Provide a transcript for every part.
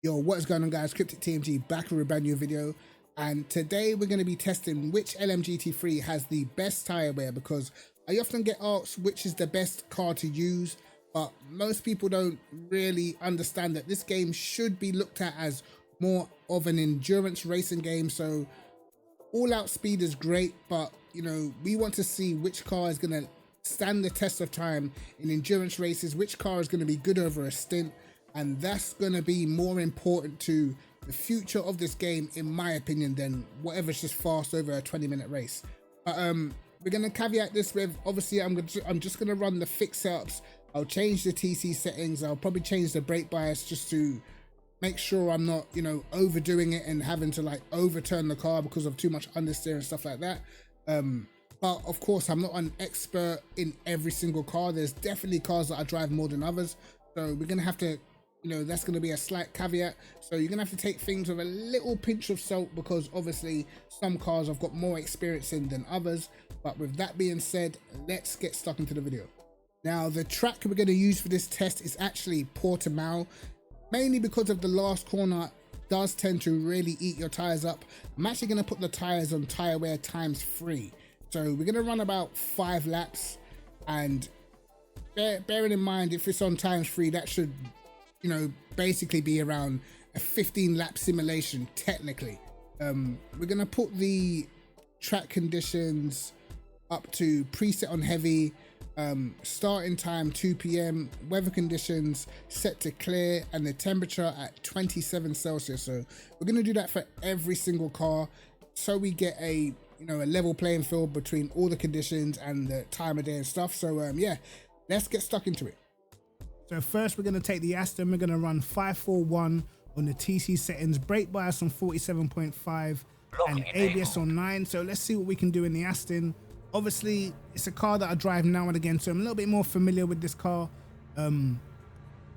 Yo, what is going on, guys? KrypticTMG back with a brand new video, and today we're going to be testing which LMGT3 has the best tire wear, because I often get asked which is the best car to use, but most people don't really understand that this game should be looked at as more of an endurance racing game. So all out speed is great, but you know, we want to see which car is going to stand the test of time in endurance races, which car is going to be good over a stint, and that's going to be more important to the future of this game, in my opinion, than whatever's just fast over a 20-minute race. But we're going to caveat this with, obviously, I'm just going to run the fix ups. I'll change the TC settings. I'll probably change the brake bias just to make sure I'm not, you know, overdoing it and having to like overturn the car because of too much understeer and stuff like that. But of course, I'm not an expert in every single car. There's definitely cars that I drive more than others. So we're going to have to, you know, that's going to be a slight caveat. So you're going to have to take things with a little pinch of salt, because obviously some cars I've got more experience in than others. But with that being said, let's get stuck into the video. Now, the track we're going to use for this test is actually Portimao, mainly because of the last corner does tend to really eat your tires up. I'm actually going to put the tires on tire wear ×3. So we're going to run about 5 laps, and bearing in mind, if it's on ×3, that should, you know, basically be around a 15 lap simulation technically. We're going to put the track conditions up to preset on heavy, starting time 2 p.m, weather conditions set to clear, and the temperature at 27 Celsius. So we're going to do that for every single car, so we get a, you know, a level playing field between all the conditions and the time of day and stuff. So yeah, let's get stuck into it. So first we're going to take the Aston. We're going to run 541 on the TC settings, brake bias on 47.5 and ABS on 9. So let's see what we can do in the Aston. Obviously it's a car that I drive now and again, so I'm a little bit more familiar with this car. You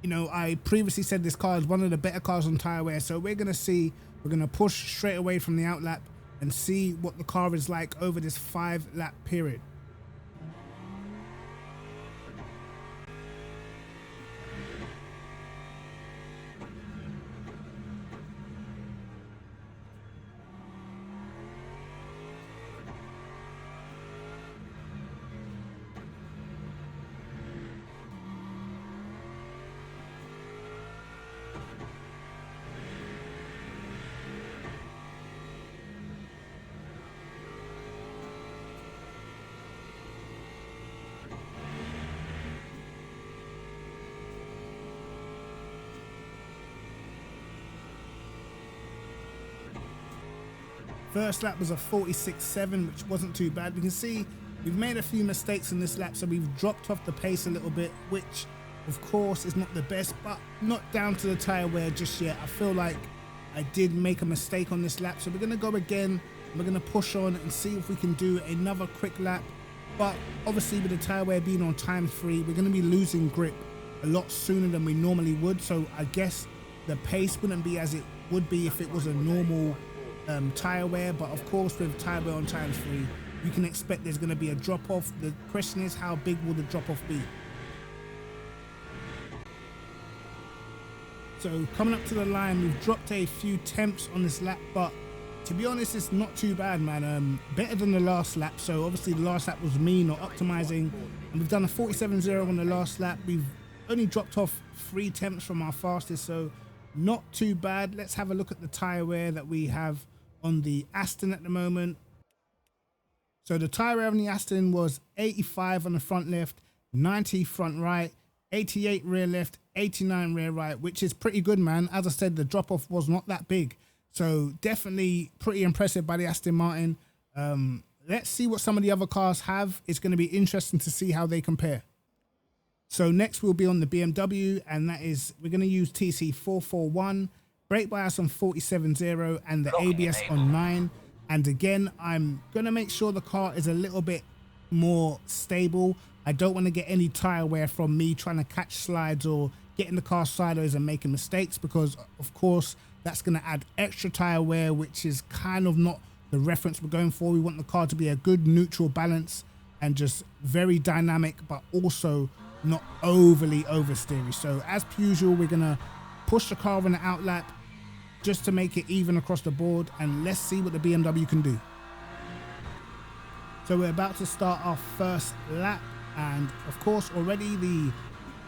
know, I previously said this car is one of the better cars on tire wear, so we're going to see, we're going to push straight away from the outlap and see what the car is like over this 5 lap period. First lap was a 46.7, which wasn't too bad. We can see we've made a few mistakes in this lap, so we've dropped off the pace a little bit, which of course is not the best, but not down to the tire wear just yet. I feel like I did make a mistake on this lap, so we're going to go again. We're going to push on and see if we can do another quick lap. But obviously with the tire wear being on ×3, we're going to be losing grip a lot sooner than we normally would, so I guess the pace wouldn't be as it would be if it was a normal tire wear. But of course with tire wear on ×3, you can expect there's going to be a drop off. The question is, how big will the drop off be? So coming up to the line, we've dropped a few temps on this lap, but to be honest, it's not too bad, man. Better than the last lap. So obviously the last lap was me not optimizing, and we've done a 47.0 on the last lap. We've only dropped off 3 temps from our fastest, so not too bad. Let's have a look at the tire wear that we have on the Aston at the moment. So the tire wear on the Aston was 85 on the front left, 90 front right, 88 rear left, 89 rear right, which is pretty good, man. As I said, the drop off was not that big, so definitely pretty impressive by the Aston Martin. Let's see what some of the other cars have. It's going to be interesting to see how they compare. So next we'll be on the BMW, and that is, we're going to use TC 441, brake bias on 47.0 and the ABS on 9. And again, I'm going to make sure the car is a little bit more stable. I don't want to get any tire wear from me trying to catch slides or getting the car sideways and making mistakes, because of course that's going to add extra tire wear, which is kind of not the reference we're going for. We want the car to be a good neutral balance and just very dynamic, but also not overly oversteery. So as per usual, we're going to push the car on the out lap just to make it even across the board, and let's see what the BMW can do. So we're about to start our first lap, and of course already the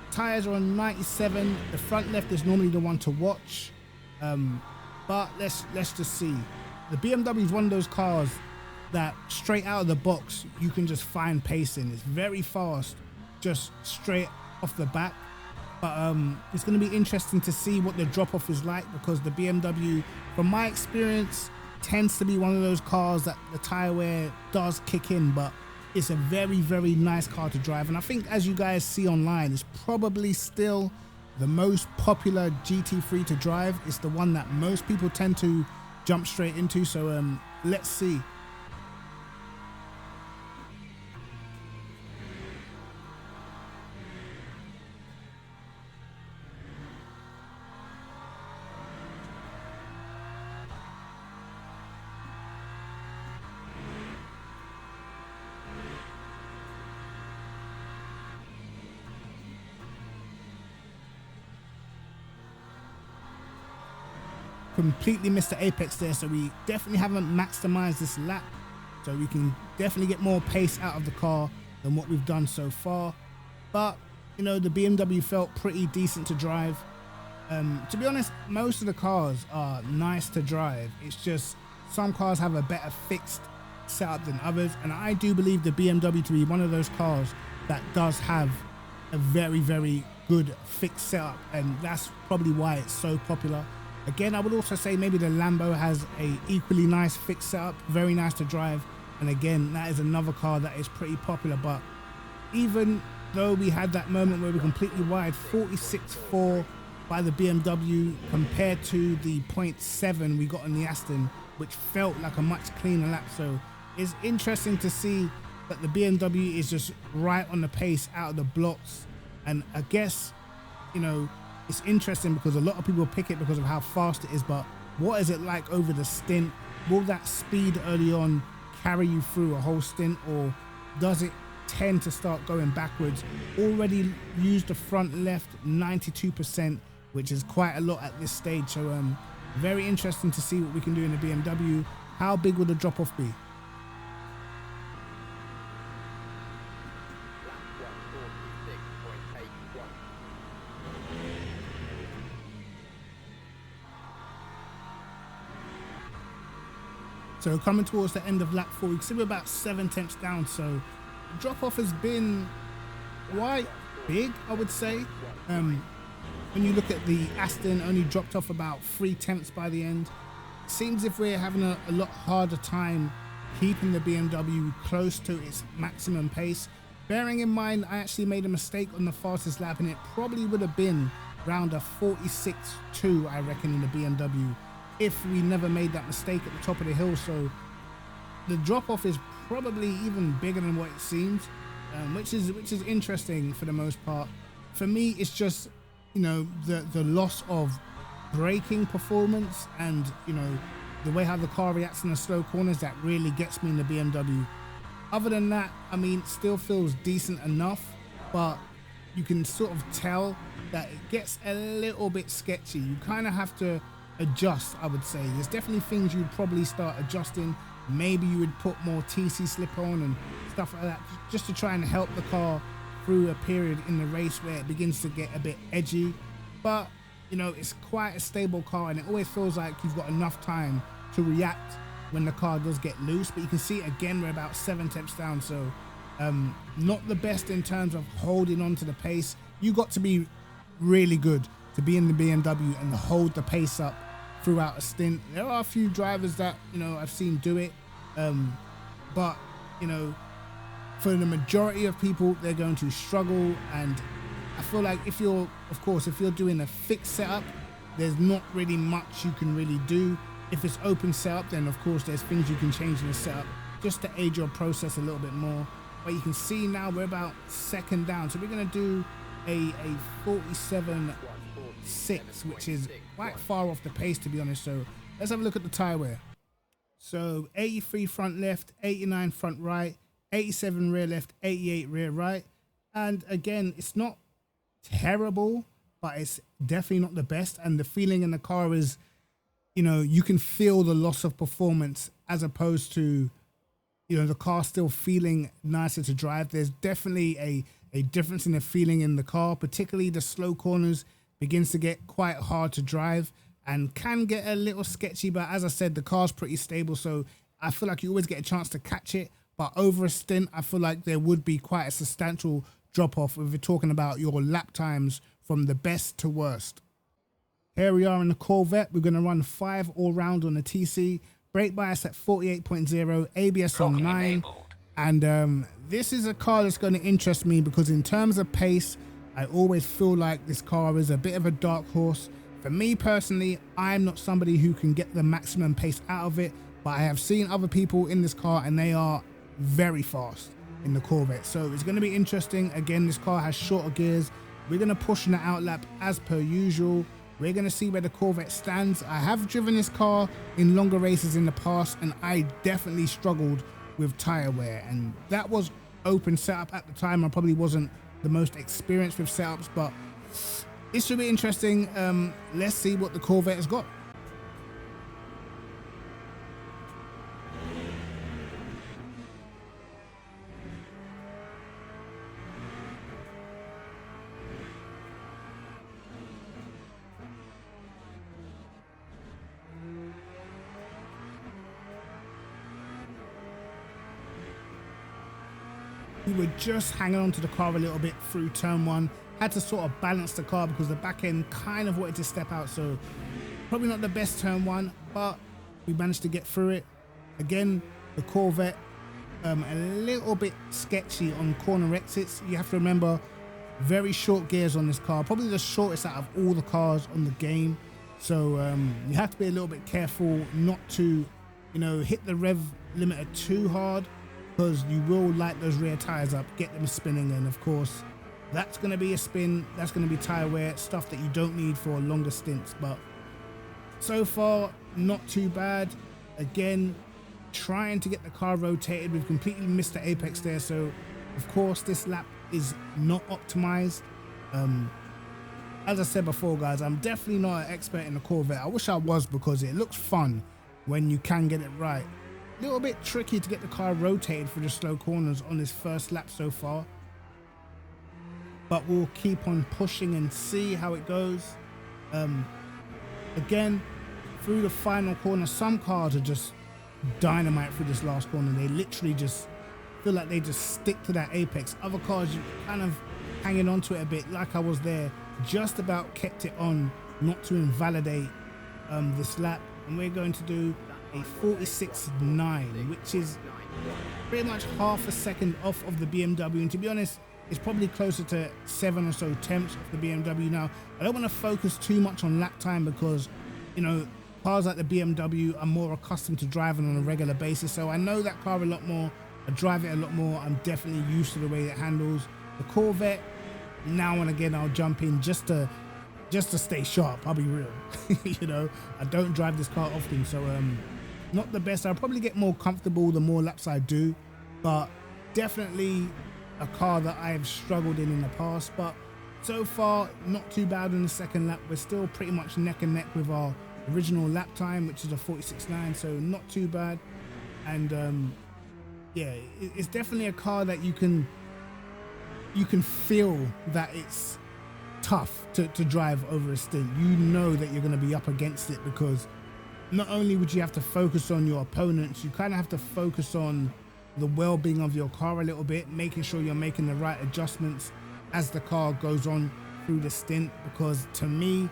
tires are on 97. The front left is normally the one to watch, but let's just see. The BMW is one of those cars that straight out of the box you can just find pace in. It's very fast just straight off the bat, but it's going to be interesting to see what the drop off is like, because the BMW, from my experience, tends to be one of those cars that the tire wear does kick in, but it's a very, very nice car to drive. And I think, as you guys see online, it's probably still the most popular GT3 to drive. It's the one that most people tend to jump straight into. So let's see. Completely missed the apex there, so we definitely haven't maximized this lap, so we can definitely get more pace out of the car than what we've done so far. But you know, the BMW felt pretty decent to drive. To be honest, most of the cars are nice to drive. It's just some cars have a better fixed setup than others, and I do believe the BMW to be one of those cars that does have a very, very good fixed setup, and that's probably why it's so popular. Again, I would also say maybe the Lambo has a equally nice fixed setup, very nice to drive. And again, that is another car that is pretty popular. But even though we had that moment where we completely wide 46.4 by the BMW compared to the 0.7 we got on the Aston, which felt like a much cleaner lap. So it's interesting to see that the BMW is just right on the pace out of the blocks. And I guess, you know, it's interesting because a lot of people pick it because of how fast it is, but what is it like over the stint? Will that speed early on carry you through a whole stint, or does it tend to start going backwards? Already used the front left 92%, which is quite a lot at this stage. So very interesting to see what we can do in the BMW. How big will the drop off be? So coming towards the end of lap 4, you can see we're about 7 tenths down. So the drop off has been quite big, I would say. When you look at the Aston, only dropped off about 3 tenths by the end. Seems if we're having a lot harder time keeping the BMW close to its maximum pace. Bearing in mind, I actually made a mistake on the fastest lap, and it probably would have been around a 46.2, I reckon, in the BMW, if we never made that mistake at the top of the hill. So the drop off is probably even bigger than what it seems, which is interesting for the most part. For me, it's just, you know, the loss of braking performance and, you know, the way how the car reacts in the slow corners that really gets me in the BMW. Other than that, I mean, it still feels decent enough, but you can sort of tell that it gets a little bit sketchy. You kind of have to adjust, I would say. There's definitely things you'd probably start adjusting. Maybe you would put more TC slip on and stuff like that, just to try and help the car through a period in the race where it begins to get a bit edgy. But you know, it's quite a stable car, and it always feels like you've got enough time to react when the car does get loose. But you can see again, we're about 7 tenths down, so not the best in terms of holding on to the pace. You got to be really good to be in the BMW and hold the pace up throughout a stint. There are a few drivers that, you know, I've seen do it, but you know, for the majority of people, they're going to struggle. And I feel like if you're doing a fixed setup, there's not really much you can really do. If it's open setup, then of course there's things you can change in the setup just to aid your process a little bit more. But you can see now we're about second down, so we're going to do a 47.6, which is quite far off the pace, to be honest. So let's have a look at the tyre wear. So 83 front left, 89 front right, 87 rear left, 88 rear right. And again, it's not terrible, but it's definitely not the best. And the feeling in the car is, you know, you can feel the loss of performance as opposed to, you know, the car still feeling nicer to drive. There's definitely a difference in the feeling in the car, particularly the slow corners begins to get quite hard to drive and can get a little sketchy. But as I said, the car's pretty stable, so I feel like you always get a chance to catch it. But over a stint, I feel like there would be quite a substantial drop off if you're talking about your lap times from the best to worst. Here we are in the Corvette. We're going to run 5 all round on the TC. Brake bias at 48.0, ABS on 9. And this is a car that's going to interest me because in terms of pace, I always feel like this car is a bit of a dark horse. For me personally, I'm not somebody who can get the maximum pace out of it, but I have seen other people in this car and they are very fast in the Corvette. So it's going to be interesting. Again, this car has shorter gears. We're going to push in the outlap as per usual. We're going to see where the Corvette stands. I have driven this car in longer races in the past and I definitely struggled with tire wear, and that was open setup at the time. I probably wasn't the most experienced with setups, but this should be interesting. Let's see what the Corvette has got. We were just hanging on to the car a little bit through turn 1. Had to sort of balance the car because the back end kind of wanted to step out. So probably not the best turn 1, but we managed to get through it. Again, the Corvette, a little bit sketchy on corner exits. You have to remember, very short gears on this car. Probably the shortest out of all the cars on the game. So you have to be a little bit careful not to, you know, hit the rev limiter too hard, because you will light those rear tires up, get them spinning, and of course that's going to be a spin, that's going to be tire wear, stuff that you don't need for longer stints. But so far not too bad. Again, trying to get the car rotated. We've completely missed the apex there, so of course this lap is not optimized. As I said before, guys, I'm definitely not an expert in the Corvette. I wish I was, because it looks fun when you can get it right. A little bit tricky to get the car rotated for the slow corners on this first lap so far, but we'll keep on pushing and see how it goes. Again, through the final corner, some cars are just dynamite through this last corner. They literally just feel like they just stick to that apex. Other cars, you kind of hanging on to it a bit, like I was there, just about kept it on not to invalidate this lap. And we're going to do a 46.9, which is pretty much half a second off of the BMW, and to be honest, it's probably closer to 7 or so tenths of the BMW. Now, I don't want to focus too much on lap time because, you know, cars like the BMW are more accustomed to driving on a regular basis, so I know that car a lot more, I drive it a lot more, I'm definitely used to the way it handles. The Corvette, now and again I'll jump in just to stay sharp, I'll be real. You know, I don't drive this car often, so not the best. I'll probably get more comfortable the more laps I do, but definitely a car that I've struggled in the past. But so far, not too bad in the second lap. We're still pretty much neck and neck with our original lap time, which is a 46.9, so not too bad. And yeah, it's definitely a car that you can feel that it's tough to drive over a stint. You know that you're going to be up against it, because not only would you have to focus on your opponents, you kind of have to focus on the well-being of your car a little bit, making sure you're making the right adjustments as the car goes on through the stint. Because to me,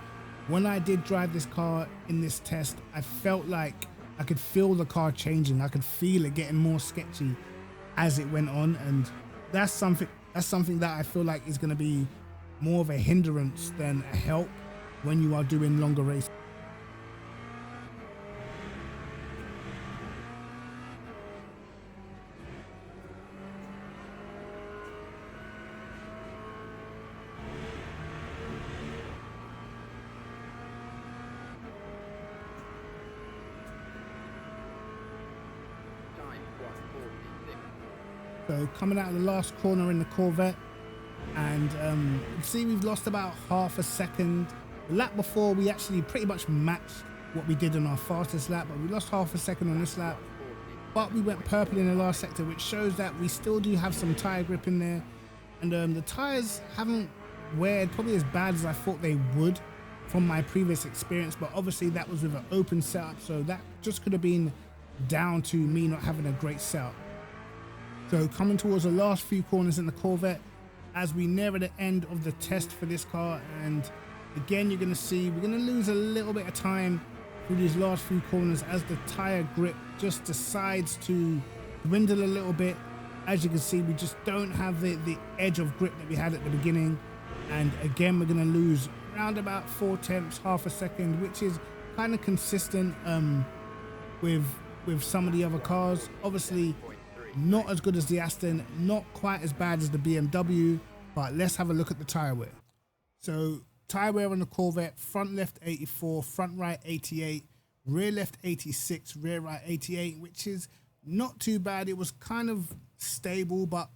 when I did drive this car in this test, I felt like I could feel the car changing. I could feel it getting more sketchy as it went on, and that's something that I feel like is going to be more of a hindrance than a help when you are doing longer races. So coming out of the last corner in the Corvette, And see, we've lost about half a second. The lap before, we actually pretty much matched what we did on our fastest lap, but we lost half a second on this lap. But we went purple in the last sector, which shows that we still do have some tire grip in there. And the tires haven't weared probably as bad as I thought they would from my previous experience, but obviously that was with an open setup, so that just could have been down to me not having a great setup. So coming towards the last few corners in the Corvette, as we near the end of the test for this car, and again you're going to see we're going to lose a little bit of time through these last few corners as the tire grip just decides to dwindle a little bit. As you can see, we just don't have the edge of grip that we had at the beginning, and again we're going to lose around about 4/10, half a second, which is kind of consistent with some of the other cars. Obviously not as good as the Aston, not quite as bad as the BMW, but let's have a look at the tire wear. So tire wear on the Corvette: front left 84, front right 88, rear left 86, rear right 88, which is not too bad. It was kind of stable, but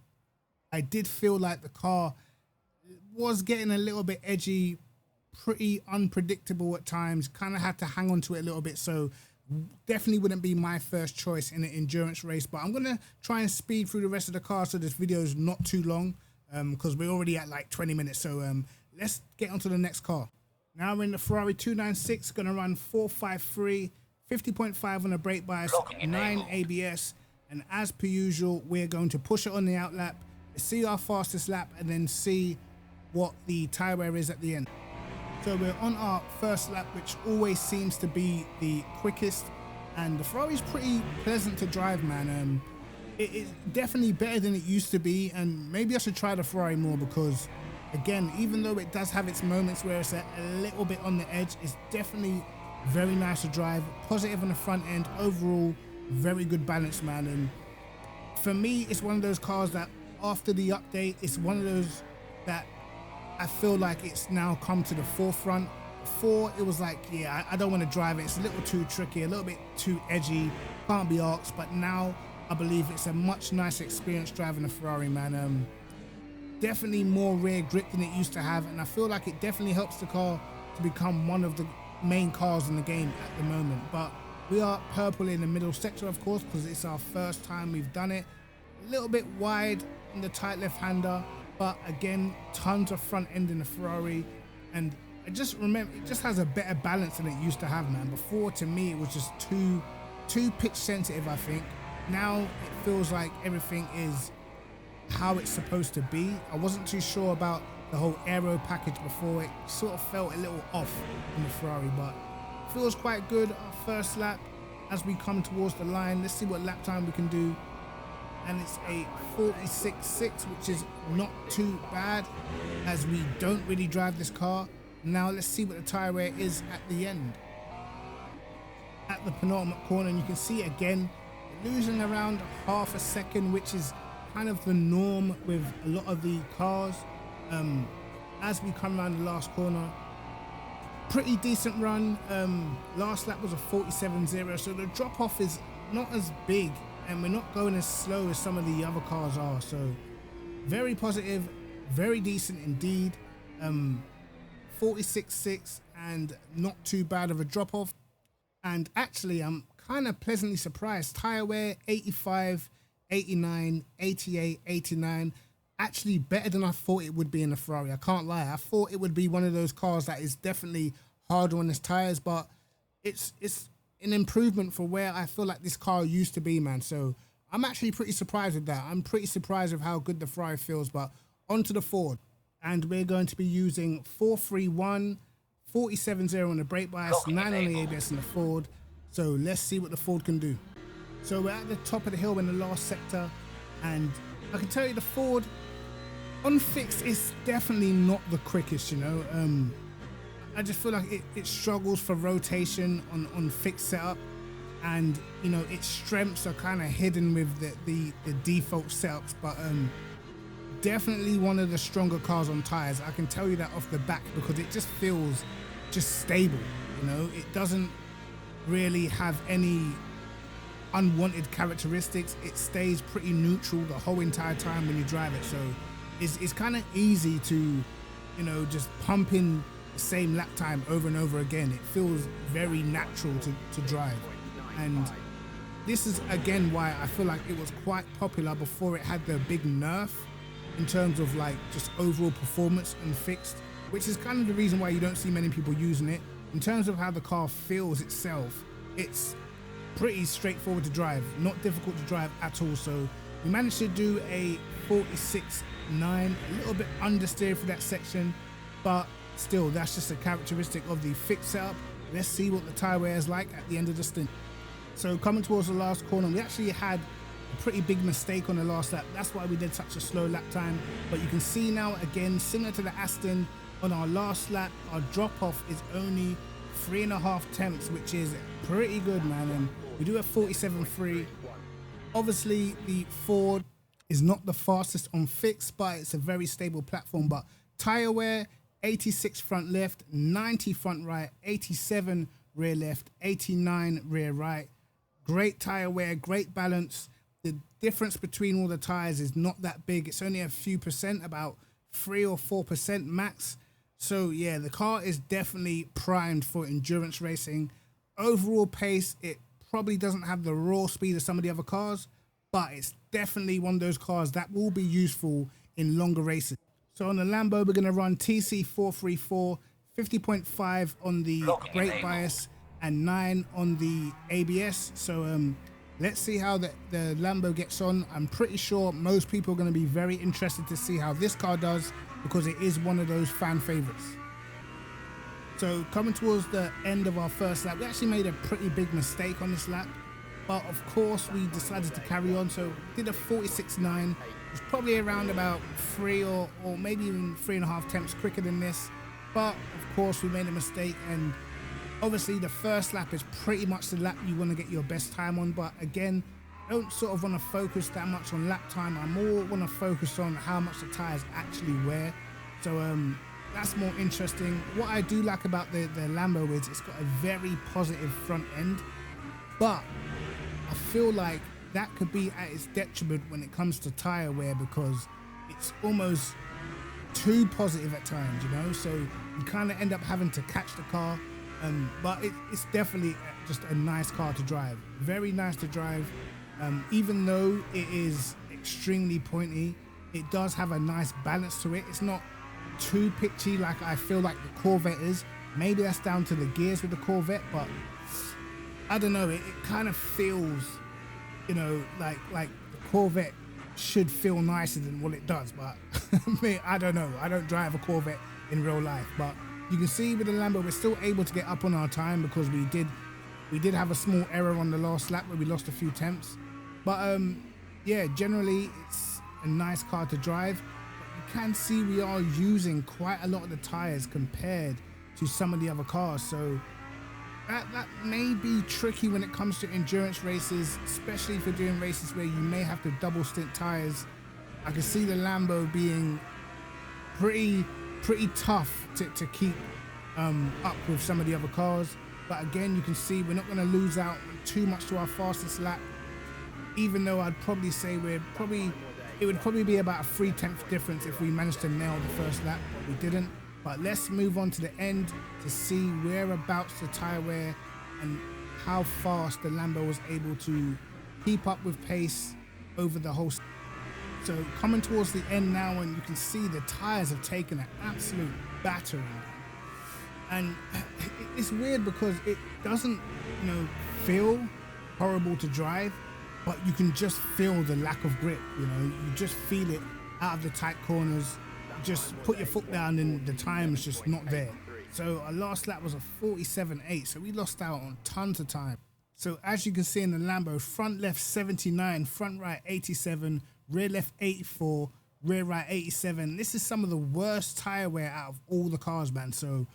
I did feel like the car was getting a little bit edgy, pretty unpredictable at times, kind of had to hang on to it a little bit. So definitely wouldn't be my first choice in an endurance race, but I'm gonna try and speed through the rest of the car so this video is not too long, because we're already at like 20 minutes. So let's get on to the next car. Now we're in the Ferrari 296, gonna run 453, 50.5 on the brake bias, 9 ABS, and as per usual we're going to push it on the outlap, see our fastest lap, and then see what the tire wear is at the end. So we're on our first lap, which always seems to be the quickest, and the Ferrari's pretty pleasant to drive, man. It's definitely better than it used to be, and maybe I should try the Ferrari more, because again, even though it does have its moments where it's a little bit on the edge, it's definitely very nice to drive, positive on the front end, overall very good balance, man. And for me, it's one of those cars that after the update, it's one of those that I feel like it's now come to the forefront. Before, it was like, yeah, I don't want to drive it. It's a little too tricky, a little bit too edgy, can't be asked. But now I believe it's a much nicer experience driving a Ferrari, man. Definitely more rear grip than it used to have, and I feel like it definitely helps the car to become one of the main cars in the game at the moment. But we are purple in the middle sector, of course, because it's our first time we've done it. A little bit wide in the tight left-hander, but again, tons of front end in the Ferrari, and I just remember it just has a better balance than it used to have, man. Before, to me, it was just too pitch sensitive, I think. Now it feels like everything is how it's supposed to be. I wasn't too sure about the whole aero package before. It sort of felt a little off in the Ferrari, but it feels quite good. Our first lap, as we come towards the line, let's see what lap time we can do. And it's a 46.6, which is not too bad, as we don't really drive this car. Now let's see what the tire wear is at the end. At the penultimate corner, and you can see again, losing around half a second, which is kind of the norm with a lot of the cars. As we come around the last corner, pretty decent run. Last lap was a 47.0, so the drop off is not as big, and we're not going as slow as some of the other cars are. So very positive, very decent indeed. 46.6 and not too bad of a drop off. And actually, I'm kind of pleasantly surprised. Tire wear 85, 89, 88, 89. Actually better than I thought it would be in the Ferrari. I can't lie. I thought it would be one of those cars that is definitely harder on its tires, but it's an improvement for where I feel like this car used to be, man. So I'm actually pretty surprised with that. I'm pretty surprised with how good the Ferrari feels. But onto the Ford, and we're going to be using 431, 47.0 on the brake bias, 9 on the ABS in the Ford. So let's see what the Ford can do. So we're at the top of the hill in the last sector, and I can tell you the Ford on fixed is definitely not the quickest, you know. I just feel like it struggles for rotation on fixed setup, and you know its strengths are kind of hidden with the default setups, but definitely one of the stronger cars on tires. I can tell you that off the back, because it just feels just stable, you know. It doesn't really have any unwanted characteristics. It stays pretty neutral the whole entire time when you drive it. So it's kind of easy to, you know, just pump in the same lap time over and over again. It feels very natural to drive. And this is again why I feel like it was quite popular before it had the big nerf in terms of like just overall performance and fixed, which is kind of the reason why you don't see many people using it. In terms of how the car feels itself, it's pretty straightforward to drive, not difficult to drive at all. So we managed to do a 46.9, a little bit understeer for that section, but still that's just a characteristic of the fixed setup. Let's see what the tyre wear is like at the end of the stint. So coming towards the last corner, we actually had a pretty big mistake on the last lap. That's why we did such a slow lap time. But you can see now, again, similar to the Aston, on our last lap, our drop off is only 3.5 tenths, which is pretty good, man. And we do a 47.3. Obviously, the Ford is not the fastest on fixed, but it's a very stable platform. But tyre wear, 86 front left, 90 front right, 87 rear left, 89 rear right. Great tyre wear, great balance. The difference between all the tyres is not that big. It's only a few percent, about 3 or 4% max. So yeah, the car is definitely primed for endurance racing. Overall pace, it probably doesn't have the raw speed of some of the other cars, but it's definitely one of those cars that will be useful in longer races. So on the Lambo, we're going to run TC434, 50.5 on the brake bias, and 9 on the ABS. So let's see how the Lambo gets on. I'm pretty sure most people are going to be very interested to see how this car does, because it is one of those fan favorites. So coming towards the end of our first lap, we actually made a pretty big mistake on this lap, but of course we decided to carry on. So did a 46.9. It's probably around about 3 or maybe even 3.5 tenths quicker than this, but of course we made a mistake. And obviously the first lap is pretty much the lap you want to get your best time on, but again, I don't sort of want to focus that much on lap time. I more want to focus on how much the tires actually wear. So that's more interesting. What I do like about the Lambo is it's got a very positive front end, but I feel like that could be at its detriment when it comes to tire wear, because it's almost too positive at times, you know, so you kind of end up having to catch the car. But it's definitely just a nice car to drive, very nice to drive. Even though it is extremely pointy, it does have a nice balance to it. It's not too pitchy like I feel like the Corvette is. Maybe that's down to the gears with the Corvette, but I don't know, it kind of feels, you know, like the Corvette should feel nicer than what it does. But I don't know, I don't drive a Corvette in real life. But you can see with the Lambo we're still able to get up on our time, because we did have a small error on the last lap where we lost a few tenths. But yeah, generally it's a nice car to drive. But you can see we are using quite a lot of the tires compared to some of the other cars, so that may be tricky when it comes to endurance races, especially if you're doing races where you may have to double stint tires. I can see the Lambo being pretty tough to keep up with some of the other cars. But again, you can see we're not going to lose out too much to our fastest lap, even though I'd probably say it would probably be about a 3/10 difference if we managed to nail the first lap, but we didn't. But let's move on to the end to see whereabouts the tyre wear and how fast the Lambo was able to keep up with pace over the whole. So coming towards the end now, and you can see the tyres have taken an absolute battering. And it's weird because it doesn't, you know, feel horrible to drive, but you can just feel the lack of grip, you know, you just feel it out of the tight corners. Just put your foot down and the time is just not there. So our last lap was a 47.8, so we lost out on tons of time. So as you can see in the Lambo, front left 79, front right 87, rear left 84, rear right 87. This is some of the worst tire wear out of all the cars, man. So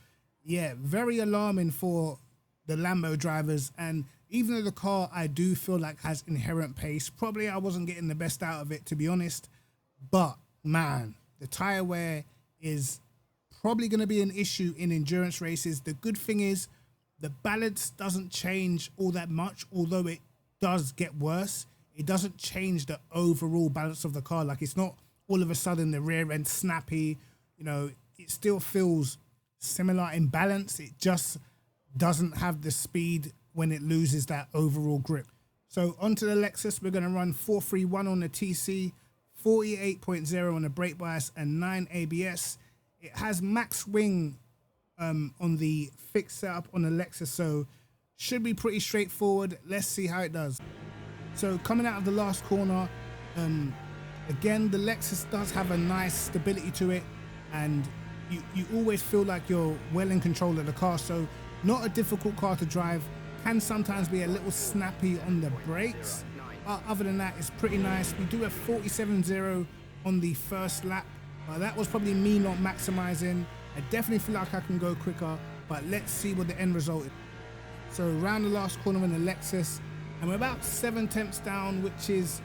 yeah, very alarming for the Lambo drivers. And even though the car I do feel like has inherent pace, probably I wasn't getting the best out of it, to be honest. But man, the tire wear is probably going to be an issue in endurance races. The good thing is the balance doesn't change all that much, although it does get worse. It doesn't change the overall balance of the car. Like, it's not all of a sudden the rear end snappy. You know, it still feels similar in balance. It just doesn't have the speed when it loses that overall grip. So onto the Lexus, we're going to run 431 on the TC, 48.0 on the brake bias, and 9 ABS. It has max wing on the fixed setup on the Lexus, so should be pretty straightforward. Let's see how it does. So coming out of the last corner, again, the Lexus does have a nice stability to it, and you always feel like you're well in control of the car. So not a difficult car to drive. Can sometimes be a little snappy on the brakes, but other than that, it's pretty nice. We do a 47.0 on the first lap. That was probably me not maximizing. I definitely feel like I can go quicker, but let's see what the end result is. So around the last corner in the Lexus, and we're about 7/10 down, which is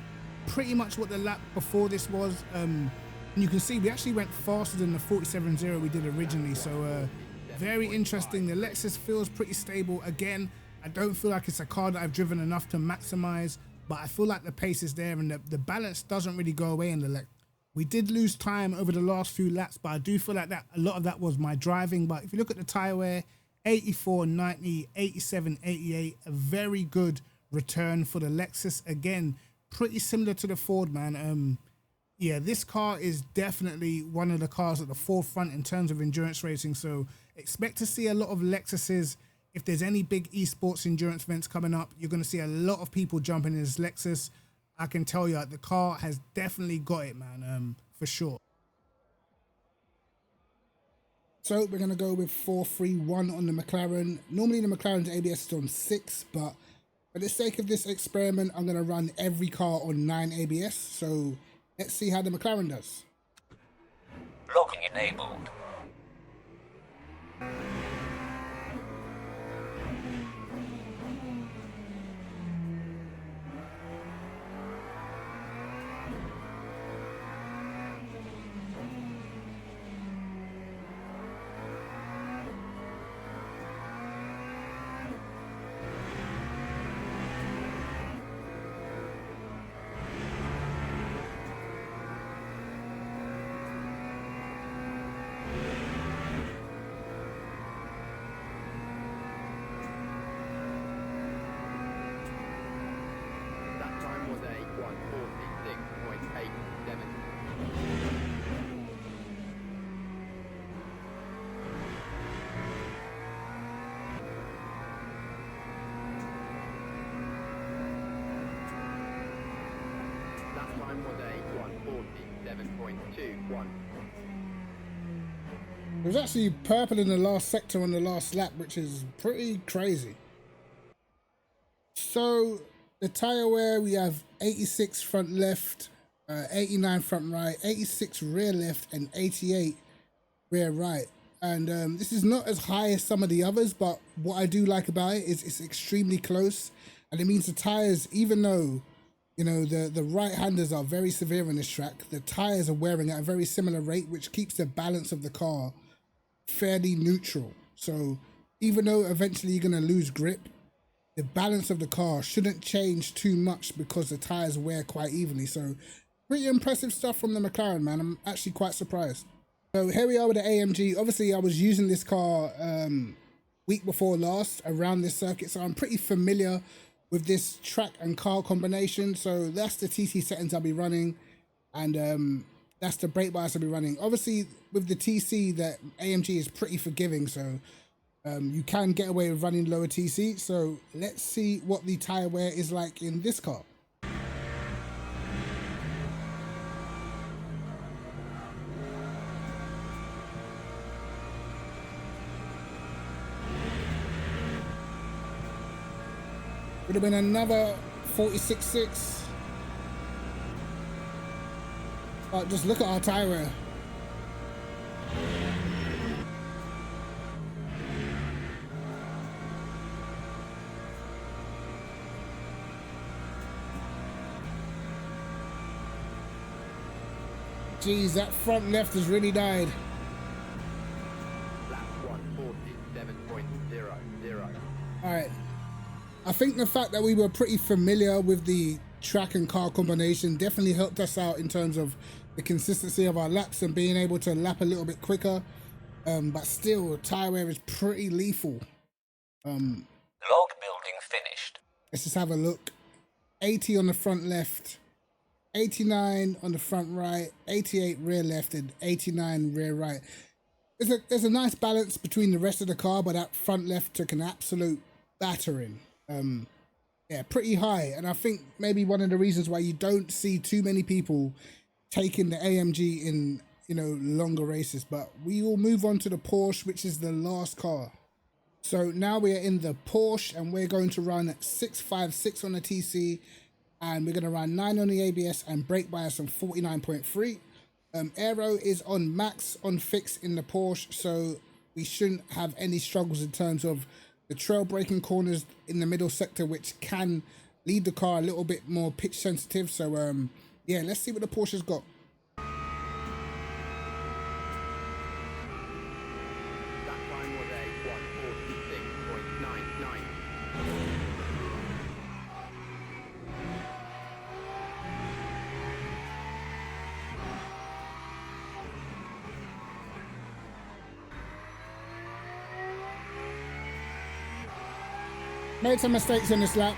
pretty much what the lap before this was. And you can see we actually went faster than the 47.0 we did originally. So very interesting. The Lexus feels pretty stable. Again, I don't feel like it's a car that I've driven enough to maximize, but I feel like the pace is there, and the balance doesn't really go away in the Lexus. We did lose time over the last few laps, but I do feel like that a lot of that was my driving. But if you look at the tire wear, 84, 90, 87, 88, a very good return for the Lexus. Again, pretty similar to the Ford, man. Yeah, this car is definitely one of the cars at the forefront in terms of endurance racing. So expect to see a lot of Lexuses. If there's any big esports endurance events coming up, you're going to see a lot of people jumping in this Lexus. I can tell you, the car has definitely got it, man, for sure. So we're going to go with 431 on the McLaren. Normally the McLaren's ABS is on 6, but for the sake of this experiment, I'm going to run every car on 9 ABS. So let's see how the McLaren does. Locking enabled. It was actually purple in the last sector on the last lap, which is pretty crazy. So the tire wear, we have 86 front left, 89 front right, 86 rear left, and 88 rear right. And this is not as high as some of the others, but what I do like about it is it's extremely close, and it means the tires, even though you know the right-handers are very severe in this track, the tires are wearing at a very similar rate, which keeps the balance of the car fairly neutral. So even though eventually you're going to lose grip, the balance of the car shouldn't change too much because the tires wear quite evenly. So pretty impressive stuff from the McLaren, man. I'm actually quite surprised. So here we are with the AMG. Obviously I was using this car week before last around this circuit, so I'm pretty familiar with this track and car combination. So that's the TC settings I'll be running, and that's the brake bias I'll be running. Obviously with the TC, the AMG is pretty forgiving, so you can get away with running lower TC. So let's see what the tire wear is like in this car. Would have been another 46.6. But just look at our tire wear. Jeez, that front left has really died. Lap 147.00. Alright. I think the fact that we were pretty familiar with the track and car combination definitely helped us out in terms of the consistency of our laps and being able to lap a little bit quicker. But still, tire wear is pretty lethal. Log building finished. Let's just have a look. 80 on the front left, 89 on the front right, 88 rear left, and 89 rear right. There's a nice balance between the rest of the car, but that front left took an absolute battering. Yeah, pretty high. And I think maybe one of the reasons why you don't see too many people taking the AMG in, you know, longer races. But we will move on to the Porsche, which is the last car. So now we are in the Porsche and we're going to run 656 on the TC, and we're going to run 9 on the ABS and brake bias on 49.3. Aero is on max on fix in the Porsche, so we shouldn't have any struggles in terms of the trail braking corners in the middle sector, which can lead the car a little bit more pitch sensitive. So yeah, let's see what the Porsche's got. Made some mistakes in this lap.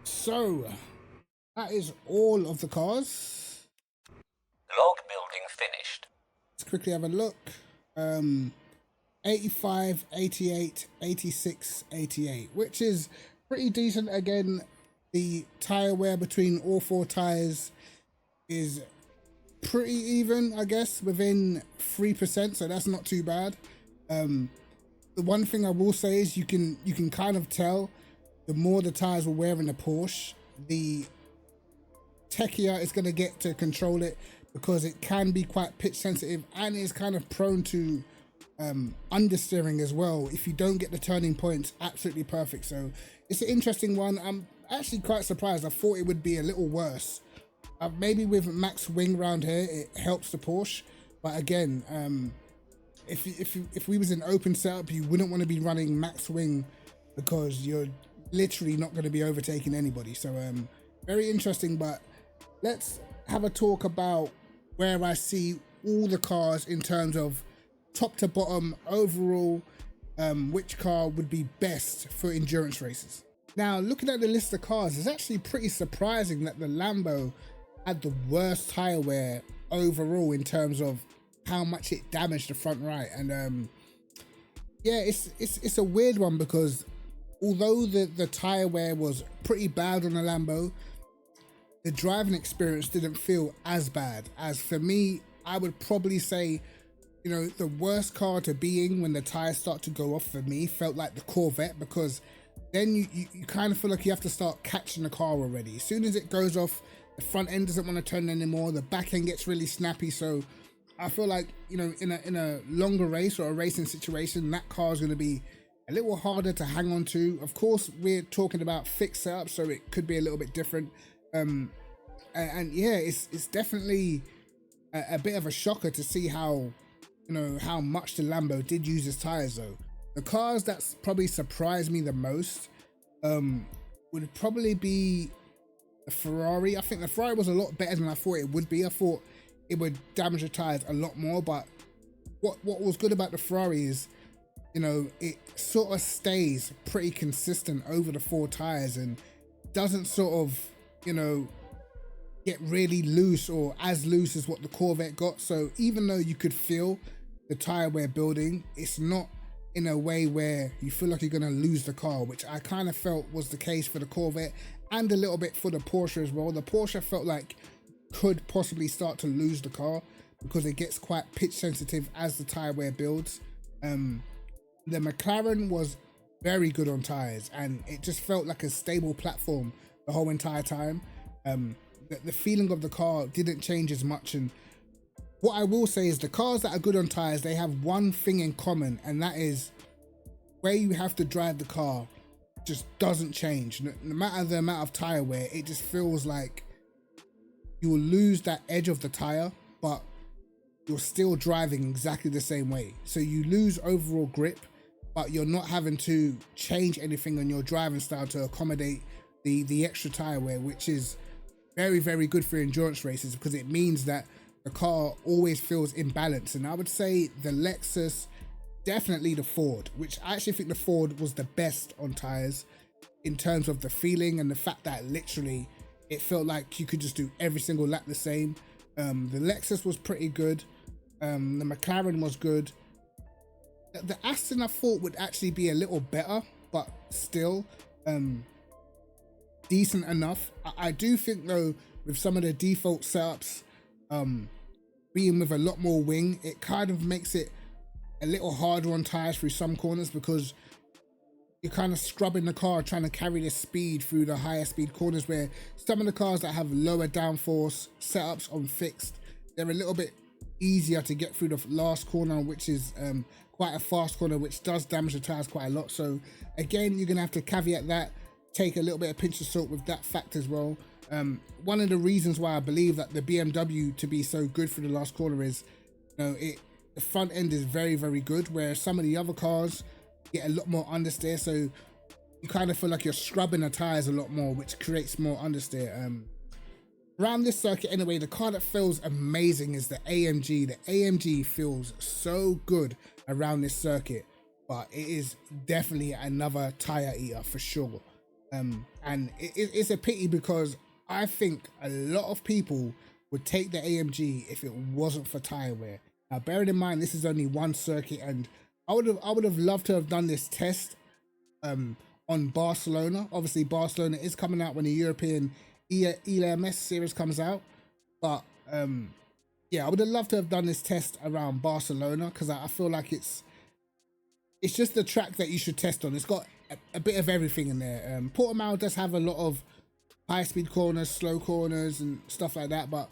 So that is all of the cars. Log building finished. Let's quickly have a look. 85, 88, 86, 88, which is pretty decent. Again, the tire wear between all four tires is pretty even, I guess, within 3%, so that's not too bad. The one thing I will say is you can kind of tell the more the tires will wear in the Porsche, the techier is going to get to control it, because it can be quite pitch sensitive and is kind of prone to understeering as well if you don't get the turning points absolutely perfect. So it's an interesting one. I'm actually quite surprised. I thought it would be a little worse. Maybe with max wing around here it helps the Porsche, but again, if we was in open setup, you wouldn't want to be running max wing because you're literally not going to be overtaking anybody. So very interesting. But let's have a talk about where I see all the cars in terms of top to bottom overall, which car would be best for endurance races. Now, looking at the list of cars, it's actually pretty surprising that the Lambo had the worst tire wear overall in terms of how much it damaged the front right. And yeah, it's a weird one, because although the tire wear was pretty bad on the Lambo, the driving experience didn't feel as bad. As for me, I would probably say, you know, the worst car to be in when the tires start to go off for me felt like the Corvette, because then you kind of feel like you have to start catching the car already. As soon as it goes off, the front end doesn't want to turn anymore, the back end gets really snappy. So I feel like, you know, in a longer race or a racing situation, that car is going to be a little harder to hang on to. Of course, we're talking about fixed setup, so it could be a little bit different. And yeah, it's definitely a bit of a shocker to see how, you know, how much the Lambo did use its tires though. The cars that's probably surprised me the most would probably be the Ferrari. I think the Ferrari was a lot better than I thought it would be. I thought it would damage the tires a lot more, but what was good about the Ferrari is, you know, it sort of stays pretty consistent over the four tires and doesn't sort of, you know, get really loose or as loose as what the Corvette got. So even though you could feel the tire wear building, it's not in a way where you feel like you're going to lose the car, which I kind of felt was the case for the Corvette and a little bit for the Porsche as well. The Porsche felt like could possibly start to lose the car because it gets quite pitch sensitive as the tire wear builds. The McLaren was very good on tires and it just felt like a stable platform the whole entire time. The feeling of the car didn't change as much. And what I will say is the cars that are good on tires, they have one thing in common, and that is way you have to drive the car just doesn't change. No matter the amount of tire wear, it just feels like you will lose that edge of the tire, but you're still driving exactly the same way. So you lose overall grip, but you're not having to change anything on your driving style to accommodate the extra tire wear, which is very, very good for endurance races, because it means that the car always feels in balance. And I would say the Lexus, definitely the Ford, which I actually think the Ford was the best on tires in terms of the feeling and the fact that literally it felt like you could just do every single lap the same. The Lexus was pretty good. The McLaren was good. The Aston I thought would actually be a little better, but still decent enough. I do think though, with some of the default setups being with a lot more wing, it kind of makes it a little harder on tires through some corners, because you're kind of scrubbing the car trying to carry the speed through the higher speed corners, where some of the cars that have lower downforce setups on fixed, they're a little bit easier to get through the last corner, which is quite a fast corner, which does damage the tires quite a lot. So again, you're gonna have to caveat that, take a little bit of pinch of salt with that fact as well. One of the reasons why I believe that the BMW to be so good for the last corner is, you know, the front end is very, very good, where some of the other cars get a lot more understeer, so you kind of feel like you're scrubbing the tires a lot more, which creates more understeer. Around this circuit anyway, the car that feels amazing is the AMG. The AMG feels so good around this circuit, but it is definitely another tire eater for sure. And it's a pity, because I think a lot of people would take the AMG if it wasn't for tire wear. Now, bearing in mind this is only one circuit, and I would have loved to have done this test on Barcelona. Obviously, Barcelona is coming out when the European ELMS series comes out, but yeah, I would have loved to have done this test around Barcelona, because I feel like it's just the track that you should test on. It's got a bit of everything in there. Portimao does have a lot of high speed corners, slow corners and stuff like that, but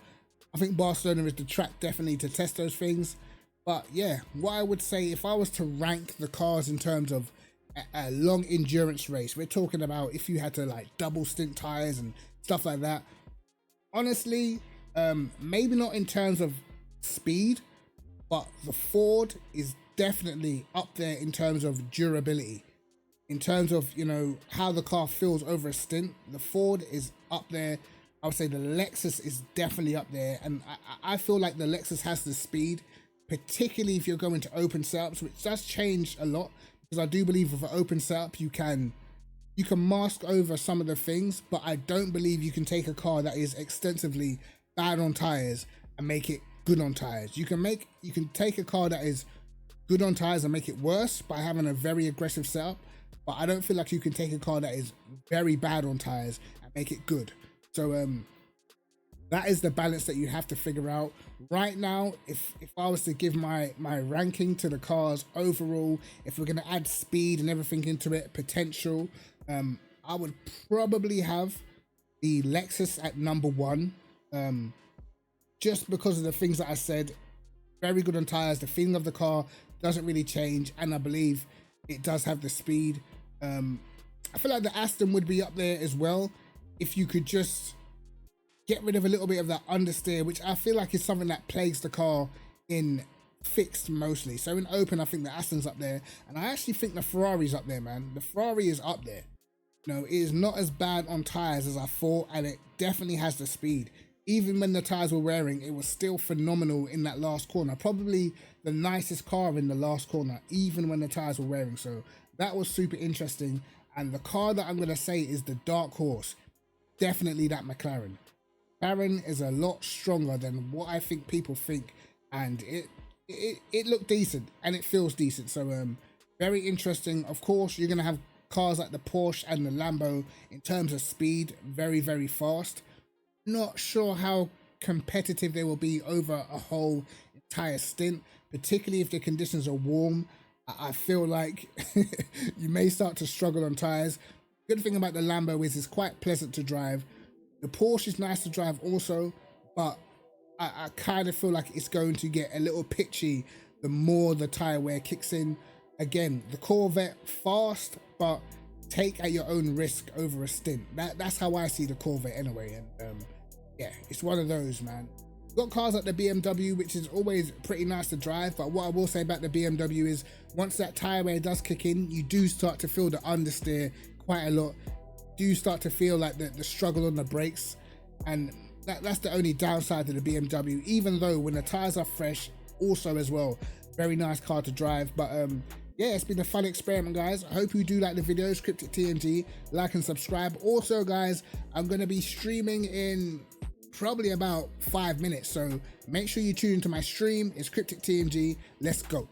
I think Barcelona is the track definitely to test those things. But yeah, what I would say, if I was to rank the cars in terms of a long endurance race, we're talking about if you had to like double stint tires and stuff like that, honestly, maybe not in terms of speed, but the Ford is definitely up there in terms of durability. In terms of, you know, how the car feels over a stint, the Ford is up there. I would say the Lexus is definitely up there, and I feel like the Lexus has the speed, particularly if you're going to open setups, which does change a lot, because I do believe with an open setup you can mask over some of the things, but I don't believe you can take a car that is extensively bad on tires and make it good on tires. You can take a car that is good on tires and make it worse by having a very aggressive setup, but I don't feel like you can take a car that is very bad on tires and make it good. So that is the balance that you have to figure out. Right now, if I was to give my ranking to the cars overall, if we're going to add speed and everything into it, potential, I would probably have the Lexus at number one, just because of the things that I said. Very good on tires, the feeling of the car doesn't really change, and I believe it does have the speed. I feel like the Aston would be up there as well, if you could just get rid of a little bit of that understeer, which I feel like is something that plagues the car in fixed mostly. So in open, I think the Aston's up there, and I actually think the Ferrari's up there, man. The Ferrari is up there. You know, it is not as bad on tires as I thought, and it definitely has the speed. Even when the tires were wearing, it was still phenomenal in that last corner. Probably the nicest car in the last corner, even when the tires were wearing. So that was super interesting. And the car that I'm going to say is the dark horse, definitely that McLaren. McLaren is a lot stronger than what I think people think, and it looked decent and it feels decent. So very interesting. Of course, you're going to have cars like the Porsche and the Lambo in terms of speed, very, very fast. Not sure how competitive they will be over a whole entire stint, particularly if the conditions are warm. I feel like you may start to struggle on tires. Good thing about the Lambo is it's quite pleasant to drive. The Porsche is nice to drive also, but I kind of feel like it's going to get a little pitchy the more the tire wear kicks in. again, the Corvette fast, but take at your own risk over a stint. That's how I see the Corvette anyway. And yeah, it's one of those, man. Got cars like the BMW, which is always pretty nice to drive, but what I will say about the BMW is once that tire wear does kick in, you do start to feel the understeer quite a lot. Do start to feel like the struggle on the brakes, and that's the only downside to the BMW, even though when the tires are fresh, also as well, very nice car to drive. But yeah, it's been a fun experiment, guys. I hope you do like the videos. KrypticTMG, like and subscribe. Also, guys, I'm going to be streaming in probably about 5 minutes, so make sure you tune into my stream. It's KrypticTMG. Let's go.